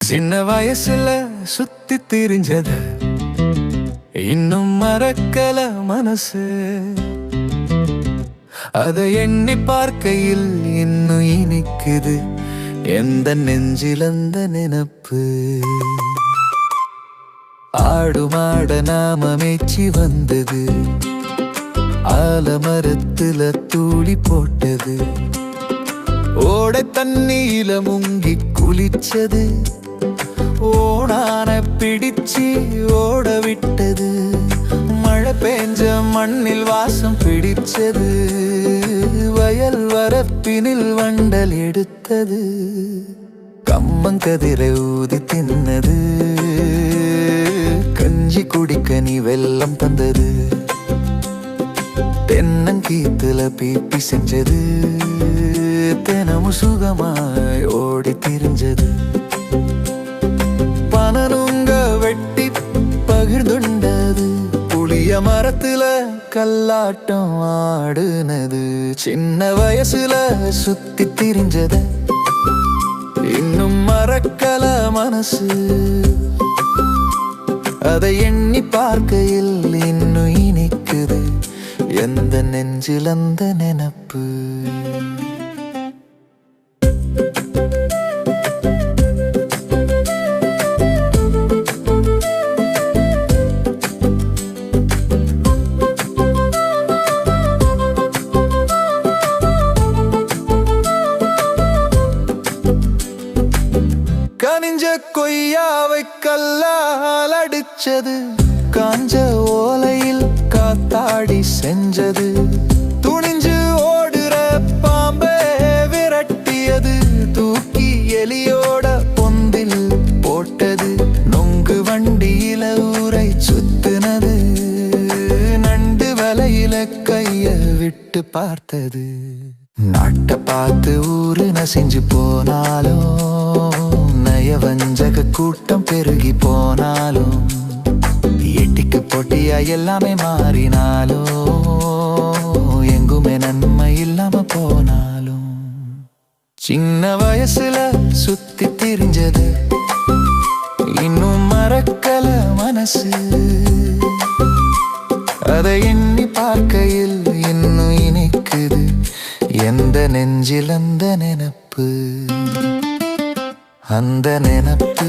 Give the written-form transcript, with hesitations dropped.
சின்ன வயசுல சுத்தி திரிஞ்சத இன்னும் மறக்கல மனசு. அதை எண்ணி பார்க்கையில் இன்னும் இனிக்குது எந்த நெஞ்சிலந்த நினப்பு. ஆடு மாட நாம மேய்ச்சி வந்தது, ஆலமரத்துல தூளி போட்டது, ஓடை தண்ணீல முங்கி குளிச்சது, ஓடான பிடிச்சி ஓட விட்டது, மழை பெஞ்ச மண்ணில் வாசம் பிடிச்சது, வயல் வரப்பினில் வண்டல் எடுத்தது, கம்மங்கதிரை ஊதி தின்னது, கஞ்சி குடிக்க நீ வெல்லம் தந்தது, தென்னங்கீத்துல பீப்பி செஞ்சது, தினமும் சுகமாய் ஓடி திரிஞ்சது, பனனுங்க வெட்டி பகிர்ந்துண்டது, புளிய மரத்துல கல்லாட்டம் ஆடுனது. சின்ன வயசுல சுத்தி திரிஞ்சத இன்னும் மறக்கல மனசு. அதை எண்ணி பார்க்கையில் இன்னும் இனிக்குது எந்த நெஞ்சில் அந்த நினப்பு. கனிஞ்ச கொய்யாவை கல்லால் அடிச்சது, காஞ்ச ஓலையில் காத்தாடி செஞ்சது, துணிஞ்சு ஓடுற பாம்பே விரட்டியது, தூக்கி எலியோட பொந்தில் போட்டது, நொங்கு வண்டியில ஊரை சுத்துனது, நண்டு வலையில கைய விட்டு பார்த்தது, நாட்டை பார்த்து ஊரு நசிஞ்சு போனாலும், நயவஞ்சக கூட்டம் பெருகி போனாலும், எட்டிக்கு போட்டியா எல்லாமே மாறினாலும், எங்குமே நன்மை இல்லாம போனாலும், சின்ன வயசுல சுத்தி திரிஞ்சது இன்னும் மறக்கல மனசு. அதை எண்ணி பார்க்கையில் இன்னும் இனிக்குது எந்த நெஞ்சில் அந்த நினப்பு. அந்த நினப்பு